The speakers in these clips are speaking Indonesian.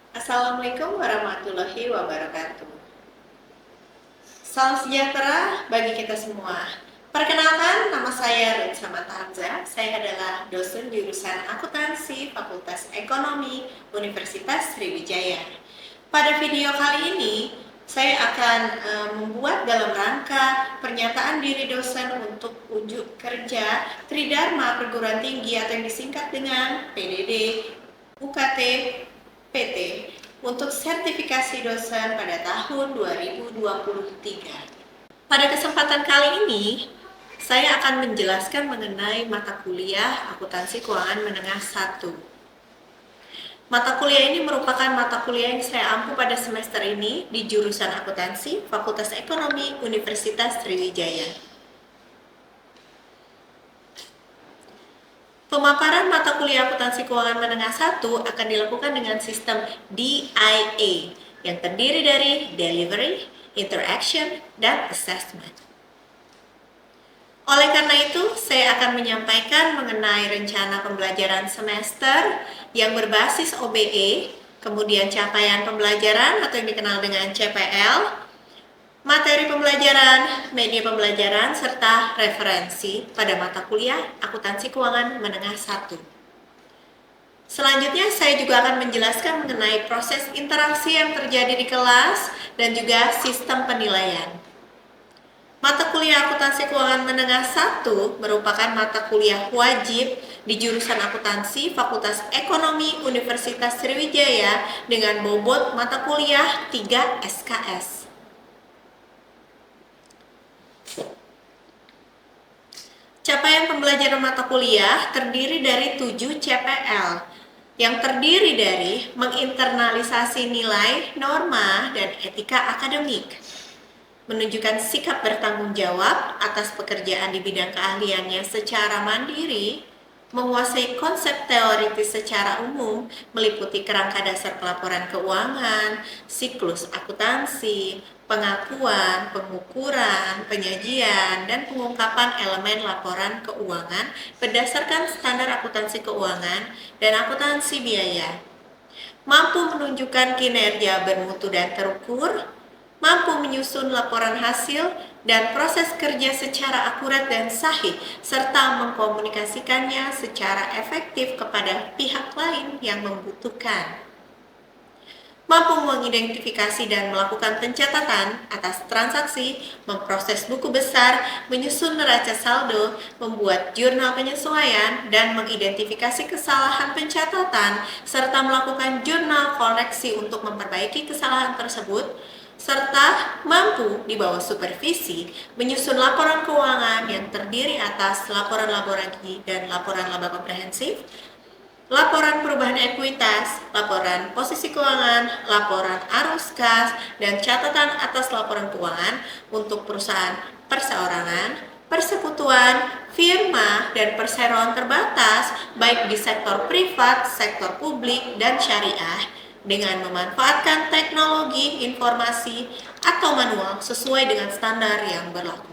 Assalamualaikum warahmatullahi wabarakatuh. Salam sejahtera bagi kita semua. Perkenalkan, nama saya Rin Samantha Hamzah. Saya adalah dosen jurusan akuntansi Fakultas Ekonomi Universitas Sriwijaya. Pada video kali ini, saya akan membuat dalam rangka pernyataan diri dosen untuk unjuk kerja Tridharma Perguruan Tinggi atau yang disingkat dengan PDD UKT PT untuk sertifikasi dosen pada tahun 2023. Pada kesempatan kali ini, saya akan menjelaskan mengenai mata kuliah Akuntansi Keuangan Menengah 1. Mata kuliah ini merupakan mata kuliah yang saya ampu pada semester ini di jurusan akuntansi Fakultas Ekonomi Universitas Sriwijaya. Pemaparan mata kuliah akuntansi keuangan menengah 1 akan dilakukan dengan sistem DIA yang terdiri dari Delivery, Interaction, dan Assessment. Oleh karena itu, saya akan menyampaikan mengenai rencana pembelajaran semester yang berbasis OBE, kemudian capaian pembelajaran atau yang dikenal dengan CPL, materi pembelajaran, media pembelajaran, serta referensi pada mata kuliah Akuntansi Keuangan Menengah 1. Selanjutnya, saya juga akan menjelaskan mengenai proses interaksi yang terjadi di kelas dan juga sistem penilaian. Mata kuliah Akuntansi Keuangan Menengah 1 merupakan mata kuliah wajib di jurusan akuntansi Fakultas Ekonomi Universitas Sriwijaya dengan bobot mata kuliah 3 SKS. Capaian pembelajaran mata kuliah terdiri dari 7 CPL, yang terdiri dari menginternalisasi nilai, norma, dan etika akademik, menunjukkan sikap bertanggung jawab atas pekerjaan di bidang keahliannya secara mandiri, menguasai konsep teoritis secara umum, meliputi kerangka dasar pelaporan keuangan, siklus akuntansi, pengakuan, pengukuran, penyajian, dan pengungkapan elemen laporan keuangan berdasarkan standar akuntansi keuangan dan akuntansi biaya. Mampu menunjukkan kinerja bermutu dan terukur, mampu menyusun laporan hasil dan proses kerja secara akurat dan sahih, serta mengkomunikasikannya secara efektif kepada pihak lain yang membutuhkan. Mampu mengidentifikasi dan melakukan pencatatan atas transaksi, memproses buku besar, menyusun neraca saldo, membuat jurnal penyesuaian, dan mengidentifikasi kesalahan pencatatan, serta melakukan jurnal koreksi untuk memperbaiki kesalahan tersebut, serta mampu di bawah supervisi menyusun laporan keuangan yang terdiri atas laporan laba rugi dan laporan laba komprehensif, laporan perubahan ekuitas, laporan posisi keuangan, laporan arus kas, dan catatan atas laporan keuangan untuk perusahaan perseorangan, persekutuan, firma, dan perseroan terbatas baik di sektor privat, sektor publik, dan syariah, dengan memanfaatkan teknologi informasi atau manual sesuai dengan standar yang berlaku.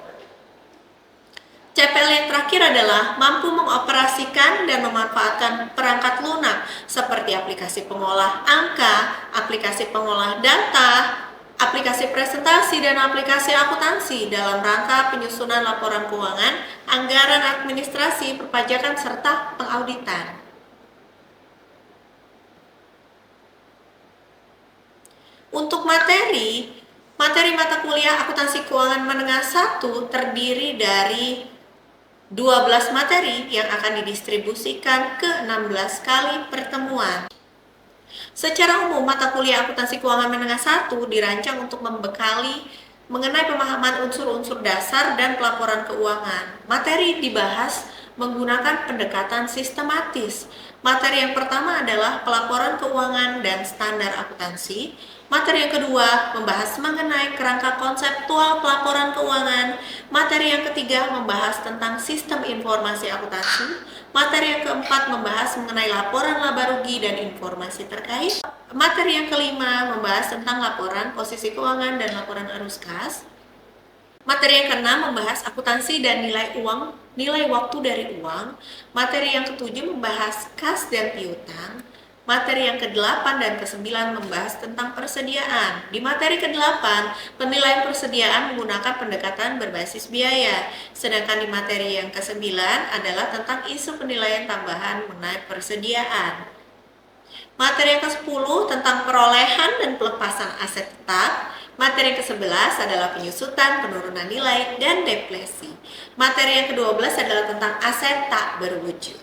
CPL yang terakhir adalah mampu mengoperasikan dan memanfaatkan perangkat lunak seperti aplikasi pengolah angka, aplikasi pengolah data, aplikasi presentasi, dan aplikasi akuntansi dalam rangka penyusunan laporan keuangan, anggaran administrasi, perpajakan, serta pengauditan. Untuk materi mata kuliah Akuntansi Keuangan Menengah 1 terdiri dari 12 materi yang akan didistribusikan ke 16 kali pertemuan. Secara umum, mata kuliah Akuntansi Keuangan Menengah 1 dirancang untuk membekali mengenai pemahaman unsur-unsur dasar dan pelaporan keuangan. Materi dibahas menggunakan pendekatan sistematis. Materi yang pertama adalah pelaporan keuangan dan standar akuntansi. Materi yang kedua membahas mengenai kerangka konseptual pelaporan keuangan. Materi yang ketiga membahas tentang sistem informasi akuntansi. Materi yang keempat membahas mengenai laporan laba rugi dan informasi terkait. Materi yang kelima membahas tentang laporan posisi keuangan dan laporan arus kas. Materi yang keenam membahas akuntansi dan nilai waktu dari uang. Materi yang ketujuh membahas kas dan piutang. Materi yang ke-8 dan ke-9 membahas tentang persediaan. Di materi ke-8, penilaian persediaan menggunakan pendekatan berbasis biaya. Sedangkan di materi yang ke-9 adalah tentang isu penilaian tambahan mengenai persediaan. Materi yang ke-10 tentang perolehan dan pelepasan aset tetap. Materi yang ke-11 adalah penyusutan, penurunan nilai, dan depresi. Materi yang ke-12 adalah tentang aset tak berwujud.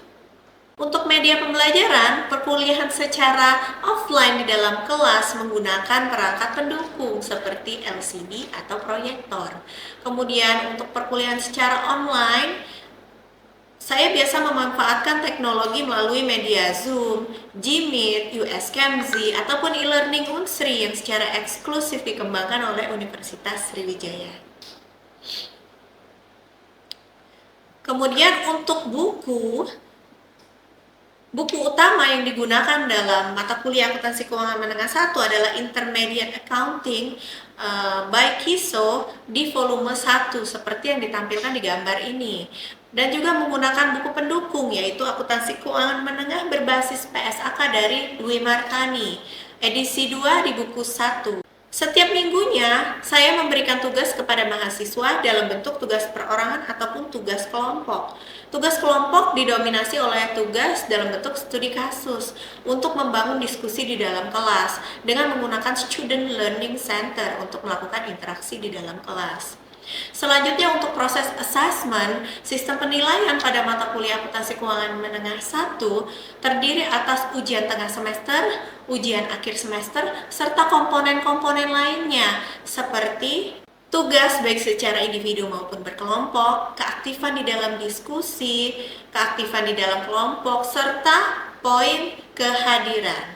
Untuk media pembelajaran, perkuliahan secara offline di dalam kelas menggunakan perangkat pendukung seperti LCD atau proyektor. Kemudian untuk perkuliahan secara online, saya biasa memanfaatkan teknologi melalui media Zoom, Gmeet, USCamZ, ataupun e-learning Unsri yang secara eksklusif dikembangkan oleh Universitas Sriwijaya. Kemudian untuk buku utama yang digunakan dalam mata kuliah akuntansi keuangan menengah 1 adalah Intermediate Accounting by Kiso di volume 1 seperti yang ditampilkan di gambar ini. Dan juga menggunakan buku pendukung yaitu Akuntansi Keuangan Menengah berbasis PSAK dari Dwi Martani, edisi 2 di buku 1. Setiap minggunya, saya memberikan tugas kepada mahasiswa dalam bentuk tugas perorangan ataupun tugas kelompok. Tugas kelompok didominasi oleh tugas dalam bentuk studi kasus untuk membangun diskusi di dalam kelas dengan menggunakan Student Learning Center untuk melakukan interaksi di dalam kelas. Selanjutnya untuk proses assessment, sistem penilaian pada mata kuliah akuntansi keuangan menengah 1 terdiri atas ujian tengah semester, ujian akhir semester, serta komponen-komponen lainnya seperti tugas baik secara individu maupun berkelompok, keaktifan di dalam diskusi, keaktifan di dalam kelompok, serta poin kehadiran.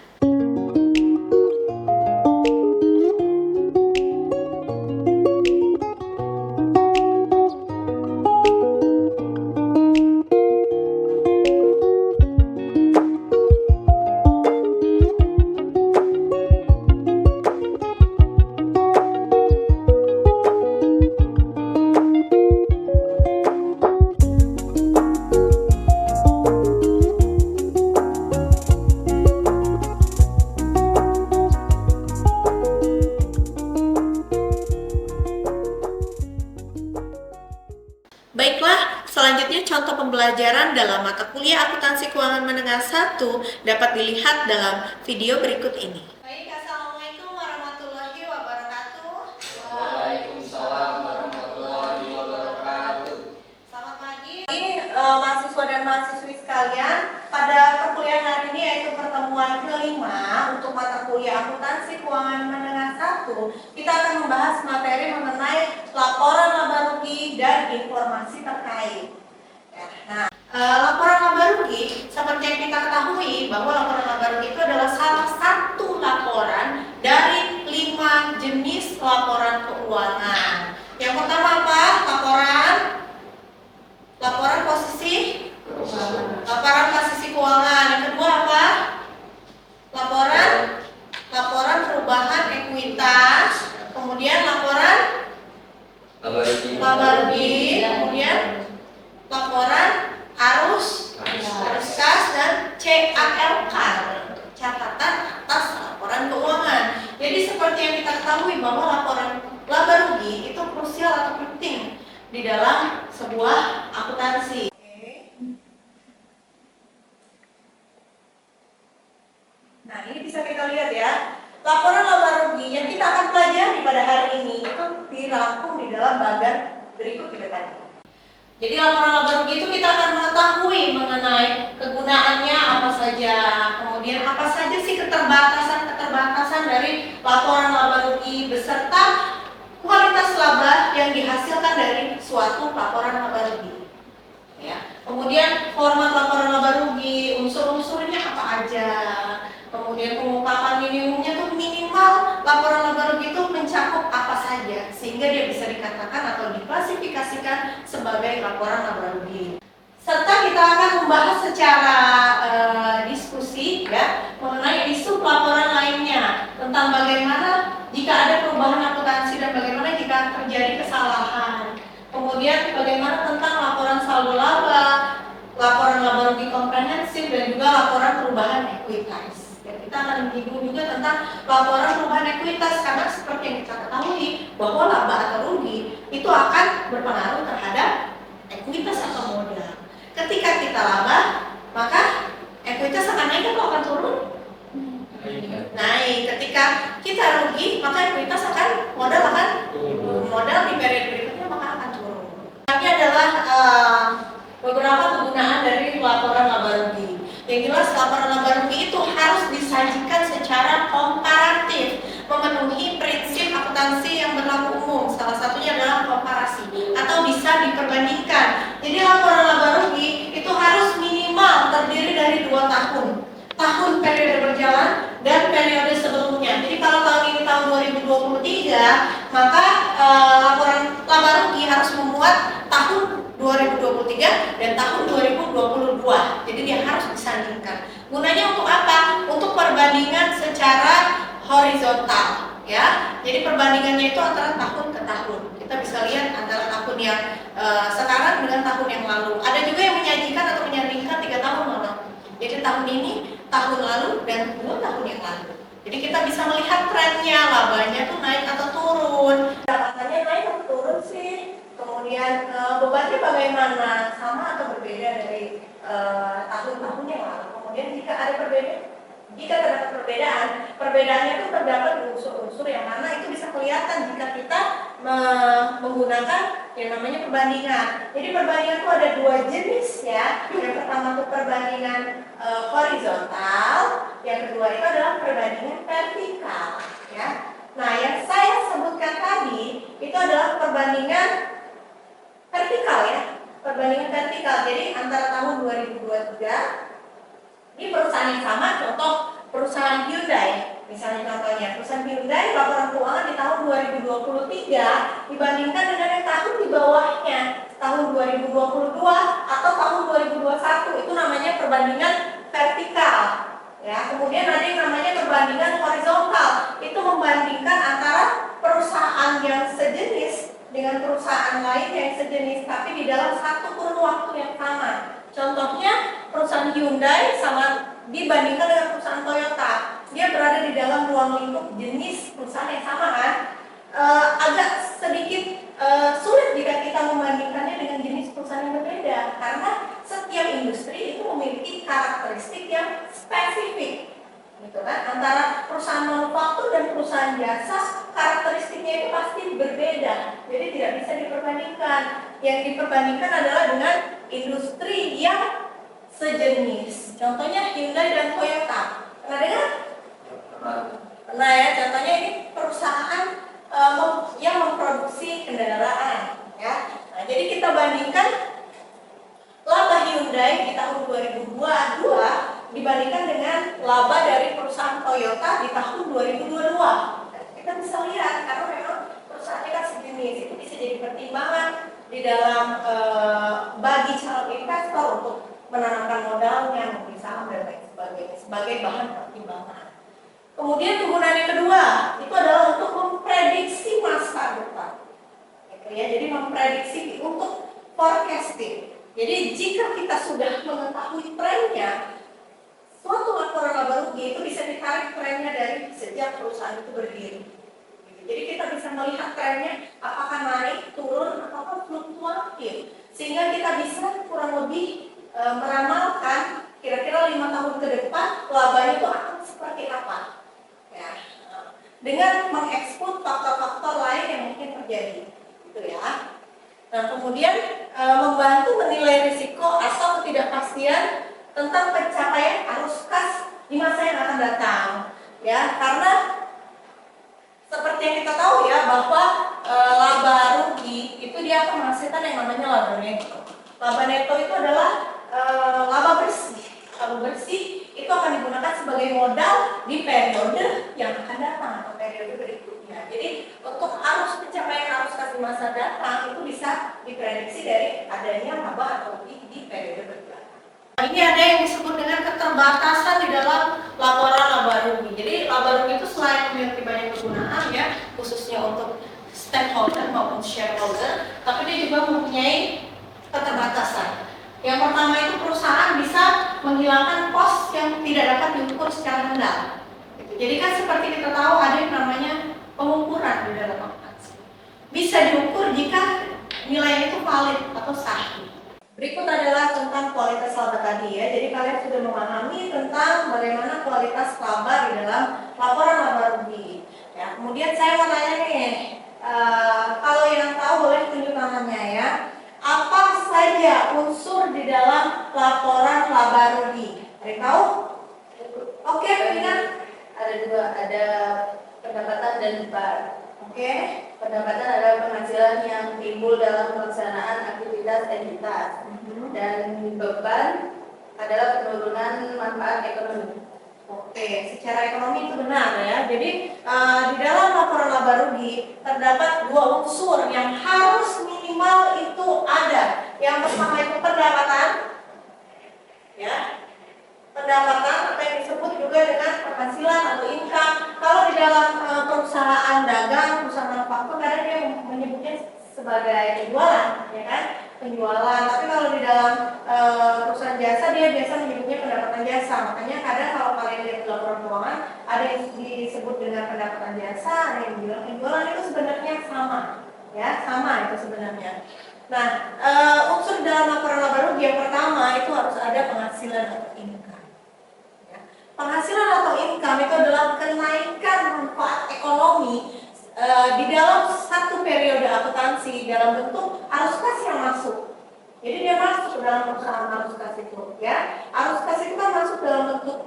Baiklah, selanjutnya contoh pembelajaran dalam mata kuliah akuntansi keuangan menengah 1 dapat dilihat dalam video berikut ini. Baik, Assalamualaikum warahmatullahi wabarakatuh. Waalaikumsalam warahmatullahi wabarakatuh. Selamat pagi, mahasiswa dan mahasiswi sekalian. Pada perkuliahan hari ini yaitu pertemuan kelima untuk mata kuliah akuntansi keuangan menengah 1, kita akan membahas materi mengenai laporan laba rugi dan informasi terkait. Nah, laporan laba rugi seperti yang kita ketahui bahwa laporan laba rugi itu adalah salah satu laporan dari 5 jenis laporan keuangan. Yang pertama apa? Laporan posisi keuangan. Yang kedua apa? Laporan perubahan ekuitas. Kemudian laporan laba rugi. Kemudian laporan arus kas dan CALK, catatan atas laporan keuangan. Jadi seperti yang kita ketahui bahwa laporan laba rugi itu krusial atau penting di dalam sebuah akuntansi. Nah, ini bisa kita lihat ya. Laporan laba rugi yang kita akan pelajari pada hari ini itu dirangkum di dalam bagan berikut kita tadi. Jadi laporan laba rugi itu kita akan mengetahui mengenai kegunaannya apa saja, kemudian apa saja sih keterbatasan dari laporan laba rugi beserta kualitas laba yang dihasilkan dari suatu laporan laba rugi. Ya. Kemudian format laporan laba rugi, unsur-unsurnya apa aja. Kemudian pengungkapan minimumnya tuh minimal laporan laba rugi itu mencakup apa saja sehingga dia bisa dikatakan atau diklasifikasikan sebagai laporan laba rugi. Serta kita akan membahas secara diskusi ya mengenai isu pelaporan lainnya tentang bagaimana jika ada perubahan akuntansi dan bagaimana jika terjadi kesalahan. Kemudian bagaimana tentang laporan saldo laba, laporan laba rugi komprehensif dan juga laporan perubahan ekuitas. Kita akan menyinggung juga tentang laporan perubahan ekuitas, karena seperti yang kita ketahui bahwa laba atau rugi itu akan berpengaruh terhadap ekuitas atau modal. Ketika kita laba, maka ekuitas akan naik atau akan turun? Naik. Ketika kita rugi, maka ekuitas modal akan turun. Modal di periode berikutnya maka akan turun. Ini adalah beberapa kegunaan dari laporan laba rugi. Yang jelas laporan laba rugi itu harus disajikan secara komparatif, memenuhi prinsip akuntansi yang berlaku umum. Salah satunya adalah komparasi atau bisa diperbandingkan. Jadi laporan laba rugi itu harus minimal terdiri dari 2 tahun. Tahun periode berjalan dan periode sebelumnya. Jadi kalau tahun ini tahun 2023, maka laporan laba rugi harus memuat tahun 2023 dan tahun 2022. Jadi dia harus disandingkan. Gunanya untuk apa? Untuk perbandingan secara horizontal, ya. Jadi perbandingannya itu antara tahun ke tahun. Kita bisa lihat antara tahun yang sekarang dengan tahun yang lalu. Ada juga yang menyajikan atau menyandingkan 3 tahun lalu. Jadi tahun ini, tahun lalu, dan 2 tahun yang lalu. Jadi kita bisa melihat trennya, labanya tuh naik atau turun. Pendapatannya naik atau turun sih. Kemudian bebannya bagaimana, sama atau berbeda dari tahun-tahun yang lalu. Kemudian jika terdapat perbedaan, perbedaannya itu terdapat di unsur-unsur yang mana itu bisa kelihatan jika kita menggunakan yang namanya perbandingan. Jadi perbandingan itu ada 2 jenis ya. Yang pertama itu perbandingan horizontal, yang kedua itu adalah perbandingan vertikal ya. Nah, yang saya sebutkan tadi itu adalah perbandingan vertikal ya. Perbandingan vertikal. Jadi antara tahun 2023 ini perusahaan yang sama, contoh perusahaan Hyundai. Misalnya contohnya, perusahaan Hyundai laporan keuangan di tahun 2023 dibandingkan dengan yang tahun di bawahnya, tahun 2022 atau tahun 2021. Itu namanya perbandingan vertikal. Ya, kemudian ada yang namanya perbandingan horizontal. Itu membandingkan antara perusahaan yang sejenis dengan perusahaan lain yang sejenis, tapi di dalam satu kurun waktu yang sama. Contohnya perusahaan Hyundai sama dibandingkan dengan perusahaan Toyota, dia berada di dalam ruang lingkup jenis perusahaan yang sama kan? Agak sedikit sulit jika kita membandingkannya dengan jenis perusahaan yang berbeda, karena setiap industri itu memiliki karakteristik yang spesifik, gitu kan? Antara perusahaan manufaktur dan perusahaan jasa, karakteristiknya itu pasti berbeda, jadi tidak bisa diperbandingkan. Yang diperbandingkan adalah dengan industri yang sejenis. Contohnya Hyundai dan Toyota. Pernah dengar? Pernah ya. Contohnya ini perusahaan yang memproduksi kendaraan. Ya. Nah, jadi kita bandingkan laba Hyundai di tahun 2022 dibandingkan dengan laba dari perusahaan Toyota di tahun 2022. Kita bisa lihat karena memang perusahaannya kan sejenis. Itu bisa jadi pertimbangan di dalam bagi calon investor untuk menanamkan modalnya, membeli saham dan lain sebagainya sebagai bahan pertimbangan. Kemudian kegunaan yang kedua itu adalah untuk memprediksi masa depan. Ya, jadi memprediksi untuk forecasting. Jadi jika kita sudah mengetahui trennya, suatu laporan laba rugi itu bisa ditarik trennya dari sejak perusahaan itu berdiri. Jadi kita bisa melihat trennya apakah naik, turun, atau fluktuatif, sehingga kita bisa kurang lebih meramalkan kira-kira 5 tahun ke depan labanya itu akan seperti apa. Ya, dengan mengekspos faktor-faktor lain yang mungkin terjadi, gitu ya. Nah, kemudian membantu menilai risiko atau ketidakpastian tentang pencapaian arus kas di masa yang akan datang, ya, karena seperti yang kita tahu ya bahwa laba rugi itu dia akan menghasilkan yang namanya laba neto. Laba neto itu adalah laba bersih. Laba bersih itu akan digunakan sebagai modal di periode yang akan datang atau periode berikutnya. Jadi untuk pencapaian arus kas di masa datang itu bisa diprediksi dari adanya laba atau rugi di periode berikutnya. Ini ada yang disebut dengan keterbatasan di dalam laporan laba rugi. Jadi laba rugi itu selain memiliki banyak kegunaan ya, khususnya untuk stakeholder maupun shareholder, tapi dia juga mempunyai keterbatasan. Yang pertama itu perusahaan bisa menghilangkan kos yang tidak dapat diukur secara handal. Jadi kan seperti kita tahu ada yang namanya pengukuran di dalam akuntansi. Bisa diukur jika nilainya itu valid atau sahih. Berikut adalah tentang kualitas laba tadi ya. Jadi kalian sudah memahami tentang bagaimana kualitas laba di dalam laporan laba rugi. Ya, kemudian saya mau tanya nih, kalau yang tahu boleh tunjuk tangannya ya. Apa saja unsur di dalam laporan laba rugi? Ada yang tahu? Oke, ingat? Ada dua, ada pendapatan dan beban. Oke. Pendapatan adalah penghasilan yang timbul dalam pelaksanaan aktivitas entitas, dan beban adalah penurunan manfaat ekonomi. Oke, secara ekonomi itu benar ya. Jadi di dalam laporan laba rugi terdapat dua unsur yang harus minimal itu ada. Yang pertama itu pendapatan, ya. Pendapatan atau yang disebut juga dengan penghasilan atau income. Kalau di dalam perusahaan dagang, perusahaan manufaktur kadang dia menyebutnya sebagai penjualan, ya kan? Penjualan. Tapi kalau di dalam perusahaan jasa dia biasa menyebutnya pendapatan jasa. Makanya kadang kalau kalian lihat di laporan keuangan ada yang disebut dengan pendapatan jasa, ada yang bilang penjualan, itu sebenarnya sama, ya sama itu sebenarnya. Nah, unsur dalam laporan laba rugi yang pertama itu harus ada penghasilan atau income. Penghasilan atau income itu adalah kenaikan manfaat ekonomi di dalam satu periode akuntansi dalam bentuk arus kas yang masuk. Jadi dia masuk ke dalam perusahaan arus kas itu, ya. Arus kas itu kan masuk dalam bentuk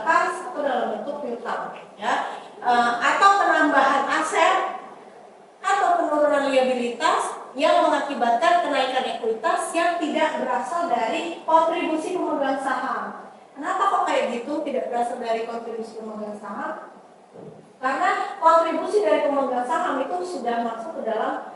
kas atau dalam bentuk piutang, ya. Atau penambahan aset atau penurunan liabilitas yang mengakibatkan kenaikan ekuitas yang tidak berasal dari kontribusi pemegang saham. Kenapa kok kayak gitu tidak berasal dari kontribusi pemegang saham? Karena kontribusi dari pemegang saham itu sudah masuk ke dalam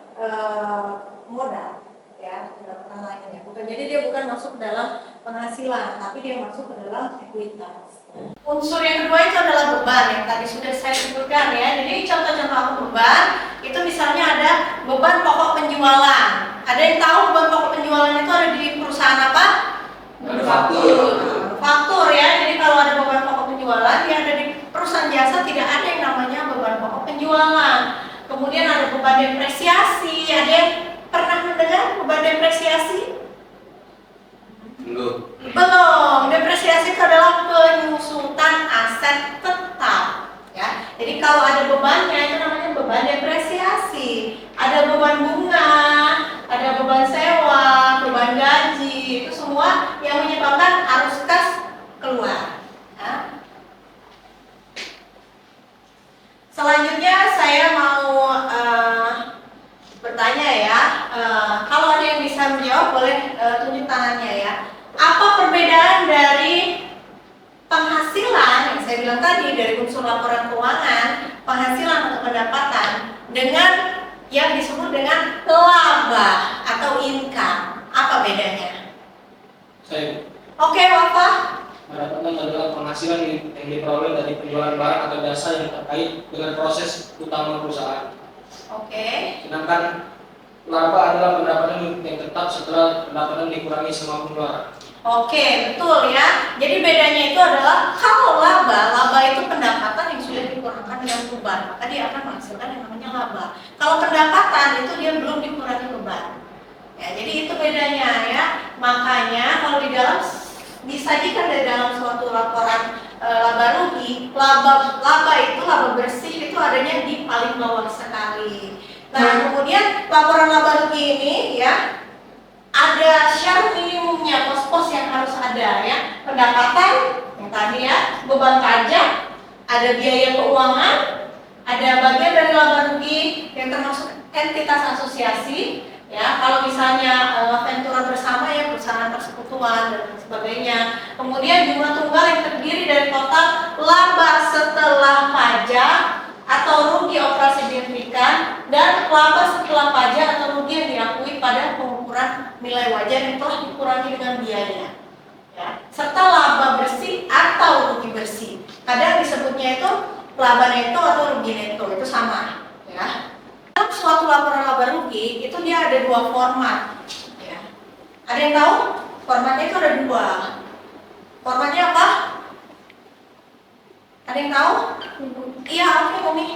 modal, ya, pendapatan lainnya. Jadi dia bukan masuk ke dalam penghasilan, tapi dia masuk ke dalam ekuitas. Unsur yang kedua itu adalah beban yang tadi sudah saya sebutkan ya. Jadi contoh-contoh beban itu misalnya ada beban pokok penjualan. Ada yang tahu beban pokok penjualan itu ada di perusahaan apa? Manufaktur. Faktur ya, jadi kalau ada beban pokok penjualan dia ada di perusahaan jasa tidak ada yang namanya beban pokok penjualan. Kemudian ada beban depresiasi, ada yang pernah mendengar beban depresiasi? Belum, depresiasi itu adalah penyusutan aset tetap ya. Jadi kalau ada bebannya itu namanya beban depresiasi. Ada beban bunga, ada beban sewa, beban gaji, itu semua yang menyebabkan arus kas keluar. Ya. Selanjutnya saya mau bertanya ya, kalau ada yang bisa menjawab boleh tunjuk tangannya ya. Apa perbedaan dari penghasilan yang saya bilang tadi dari unsur laporan keuangan, penghasilan atau pendapatan dengan yang disebut dengan laba atau income? Apa bedanya? Saya Oke, Bapak. pendapatan adalah penghasilan yang diperoleh dari penjualan barang atau jasa yang terkait dengan proses utama perusahaan. Oke. Sedangkan laba adalah pendapatan yang tetap setelah pendapatan dikurangi semua pengeluaran. Oke, betul ya. Jadi bedanya itu adalah kalau laba itu pendapatan yang sudah dikurangkan dengan beban, maka dia akan menghasilkan yang namanya laba. Kalau pendapatan itu dia belum dikurangi beban. Ya, jadi itu bedanya ya. Makanya kalau di dalam disajikan di dalam suatu laporan laba rugi, laba itu laba bersih itu adanya di paling bawah sekali. Nah, kemudian laporan laba rugi ini ya ada syarat minimumnya, pos-pos yang harus ada ya. Pendapatan yang tadi ya, beban pajak, ada biaya keuangan, ada bagian dari laba rugi yang termasuk entitas asosiasi ya. Kalau misalnya ventura bersama ya, perusahaan persekutuan dan sebagainya. Kemudian jumlah tunggal yang terdiri dari total laba setelah pajak atau rugi operasi dihentikan dan laba setelah pajak atau rugi yang diakui pada pengukuran nilai wajar yang telah dikurangi dengan biaya ya. Serta laba bersih atau rugi bersih. Kadang disebutnya itu laba neto atau rugi neto, itu sama ya. Dalam suatu laporan laba rugi itu dia ada dua format ya. Ada yang tahu? Formatnya itu ada dua. Formatnya apa? Ada yang tahu? Iya, oke, Umi.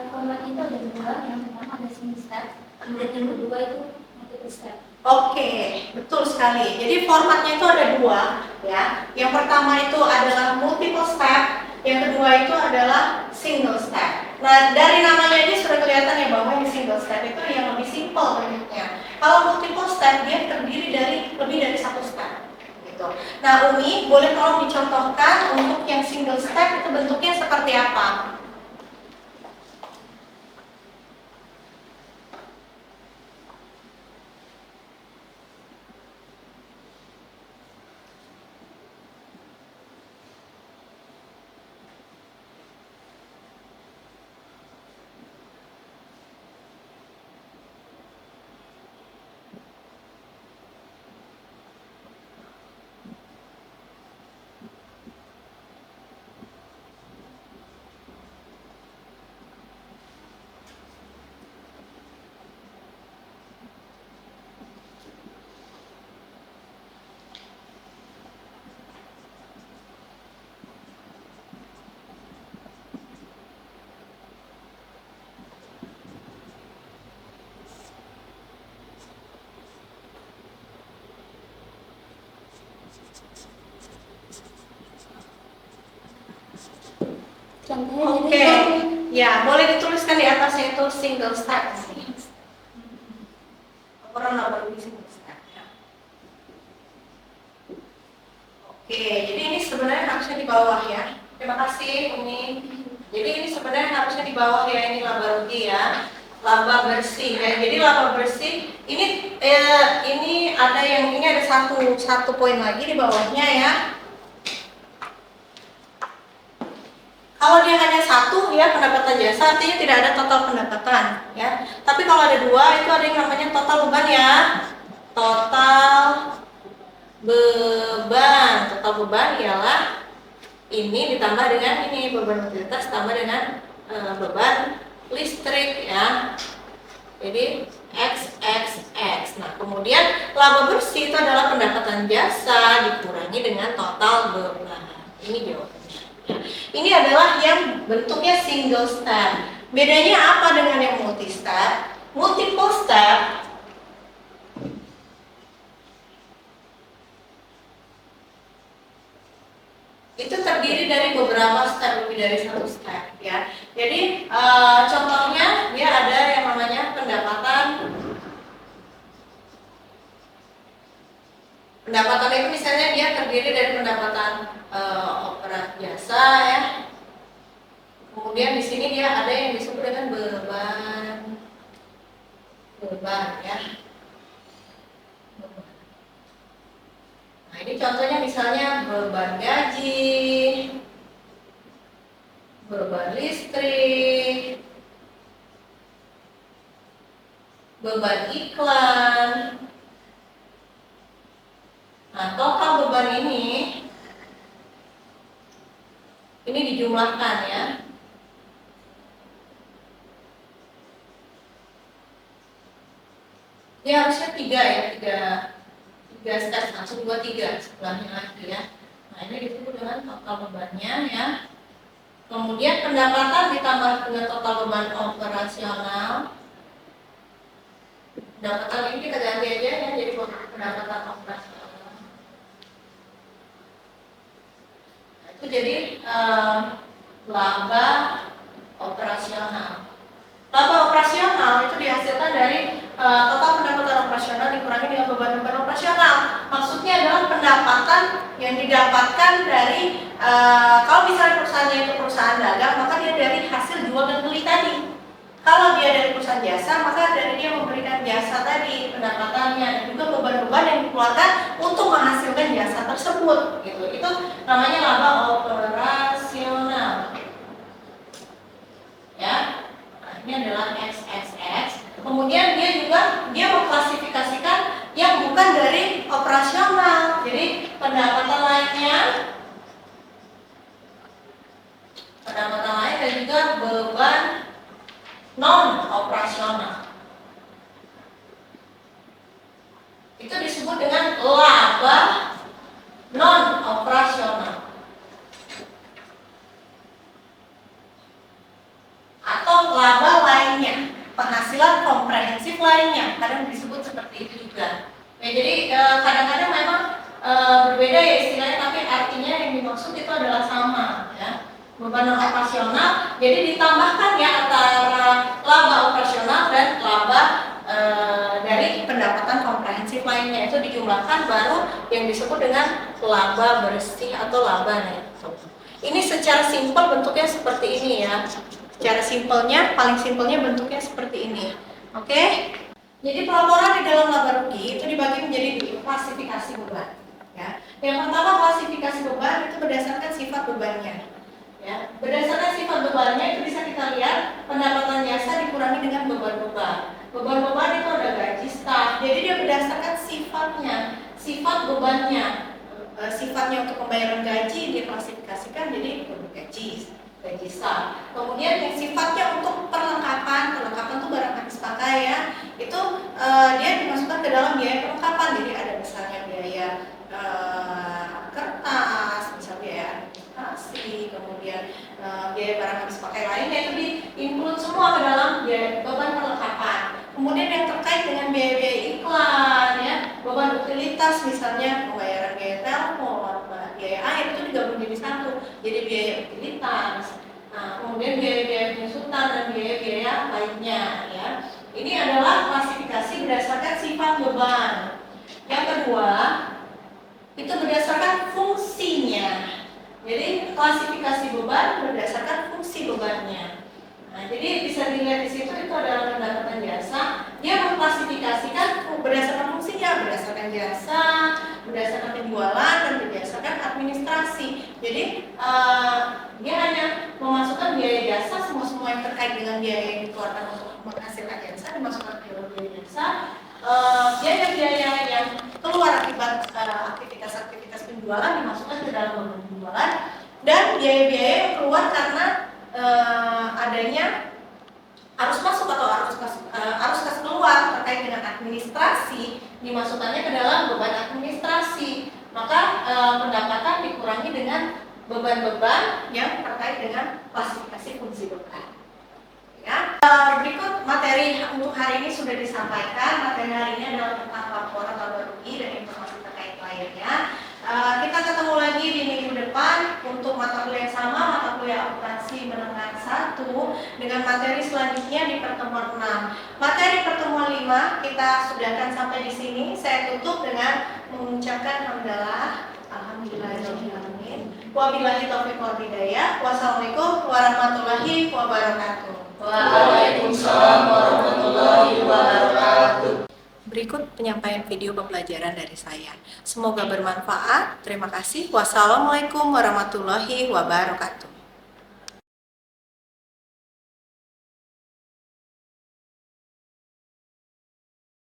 Format itu ada dua, yang pertama ada single step, dan yang kedua itu multiple step. Oke, betul sekali. Jadi formatnya itu ada dua, ya. Yang pertama itu adalah multiple step, yang kedua itu adalah single step. Nah, dari namanya aja sudah kelihatan ya bahwa yang single step itu yang lebih simple bentuknya. Kalau multiple step dia terdiri dari lebih dari satu step. Gitu. Nah, Umi, boleh tolong dicontohkan untuk yang single step itu bentuknya seperti apa? Contohnya Oke, jadi ya boleh dituliskan di atasnya itu single step. Pernah bagi single step. Ya. Oke, jadi ini sebenarnya harusnya di bawah ya. Terima kasih Umi. Jadi ini sebenarnya harusnya di bawah ya, ini laba rugi ya, laba bersih ya. Jadi laba bersih ini ada yang ini ada satu poin lagi di bawahnya ya. Kalau dia hanya satu ya pendapatan jasa artinya tidak ada total pendapatan ya. Tapi kalau ada dua itu ada yang namanya total beban ya. Total beban. Total beban ialah ini ditambah dengan ini beban utilitas tambah dengan beban listrik ya. Jadi XXX. Nah, kemudian laba bersih itu adalah pendapatan jasa dikurangi dengan total beban. Ini jawabannya. Ini adalah yang bentuknya single step. Bedanya apa dengan yang multi step? Multiple step itu terdiri dari beberapa step, lebih dari satu step ya. Jadi contohnya dia ada yang namanya pendapatan itu misalnya dia terdiri dari pendapatan operasi jasa ya. Kemudian di sini dia ada yang disebut dengan beban ya. Nah, ini contohnya misalnya beban gaji, beban listrik, beban iklan. Nah, total beban ini dijumlahkan ya. Ini harusnya tiga step, langsung 2-3 sebelahnya lagi ya. Nah, ini disebut dengan total bebannya ya. Kemudian pendapatan ditambah dengan total beban operasional. Pendapatan ini kita ganti aja ya, jadi pendapatan operasional. Nah, itu jadi laba operasional. Laba operasional itu dihasilkan dari total pendapatan operasional dikurangi dengan beban-beban operasional. Maksudnya adalah pendapatan yang didapatkan dari kalau misalnya perusahaannya itu perusahaan dagang, maka dia dari hasil jual dan beli tadi. Kalau dia dari perusahaan jasa, maka dari dia memberikan jasa tadi pendapatannya dan juga beban-beban yang dikeluarkan untuk menghasilkan jasa tersebut. Gitu. Itu namanya laba operasional. Ya. Ini adalah XXX. Kemudian dia mengklasifikasikan yang bukan dari operasional. Jadi pendapatan lainnya, dan juga beban non operasional. Itu disebut dengan laba non operasional. laba lainnya, penghasilan komprehensif lainnya, kadang disebut seperti itu juga. Ya, jadi kadang-kadang memang berbeda ya istilahnya, tapi artinya yang dimaksud itu adalah sama ya. Beban non operasional, jadi ditambahkan ya antara laba operasional dan laba dari pendapatan komprehensif lainnya, itu dijumlahkan baru yang disebut dengan laba bersih atau laba neto. Ini secara simpel bentuknya seperti ini ya. Secara simpelnya, paling simpelnya bentuknya seperti ini. Oke? Jadi pelaporan di dalam laba rugi itu dibagi menjadi dua klasifikasi beban. Ya. Yang pertama klasifikasi beban itu berdasarkan sifat bebannya. Ya. Berdasarkan sifat bebannya itu bisa kita lihat pendapatan jasa dikurangi dengan beban-beban. Beban-beban itu ada gaji staf. Jadi dia berdasarkan sifatnya, sifat bebannya. Sifatnya untuk pembayaran gaji diklasifikasikan jadi gaji staf. Kemudian yang sifatnya untuk perlengkapan itu barang habis pakai ya, itu dia dimasukkan ke dalam biaya perlengkapan. Jadi ada misalnya biaya kertas, misalnya biaya administrasi, kemudian biaya barang habis pakai lainnya itu di-include semua ke dalam biaya beban perlengkapan. Kemudian yang terkait dengan biaya-biaya iklan ya, beban utilitas misalnya pembayaran biaya telepon, biaya air itu digabung jadi satu, jadi biaya utilitas. Nah, kemudian biaya-biaya penyusutan dan biaya-biaya lainnya ya. Ini adalah klasifikasi berdasarkan sifat beban. Yang kedua, itu berdasarkan fungsinya. Jadi klasifikasi beban berdasarkan fungsi bebannya. Nah, jadi bisa dilihat di situ itu adalah pendapatan jasa. Dia mengklasifikasikan berdasarkan fungsinya, berdasarkan jasa, berdasarkan penjualan dan berdasarkan administrasi. Jadi dia hanya memasukkan biaya jasa, semua yang terkait dengan biaya yang dikeluarkan untuk menghasilkan jasa dimasukkan ke dalam biaya jasa. Biaya-biaya yang keluar akibat aktivitas penjualan dimasukkan ke dalam penjualan, dan biaya-biaya yang keluar karena adanya arus masuk atau arus kas keluar terkait dengan administrasi dimasukkannya ke dalam beban administrasi. Maka pendapatan dikurangi dengan beban-beban yang terkait dengan klasifikasi fungsi beban. Ya. Berikut materi untuk hari ini sudah disampaikan. Materi hari ini adalah tentang laporan laba rugi dan informasi terkait lainnya. Kita ketemu lagi di minggu depan untuk mata kuliah yang sama, mata kuliah akuntansi menengah 1 dengan materi selanjutnya di pertemuan 6. Materi pertemuan 5 kita sudahkan sampai di sini. Saya tutup dengan mengucapkan hamdalah, alhamdulillahirobbilalamin. Wabillahi taufiq wal hidayah. Wassalamualaikum warahmatullahi wabarakatuh. Waalaikumsalam warahmatullahi wabarakatuh. Berikut penyampaian video pembelajaran dari saya. Semoga bermanfaat. Terima kasih. Wassalamualaikum warahmatullahi wabarakatuh.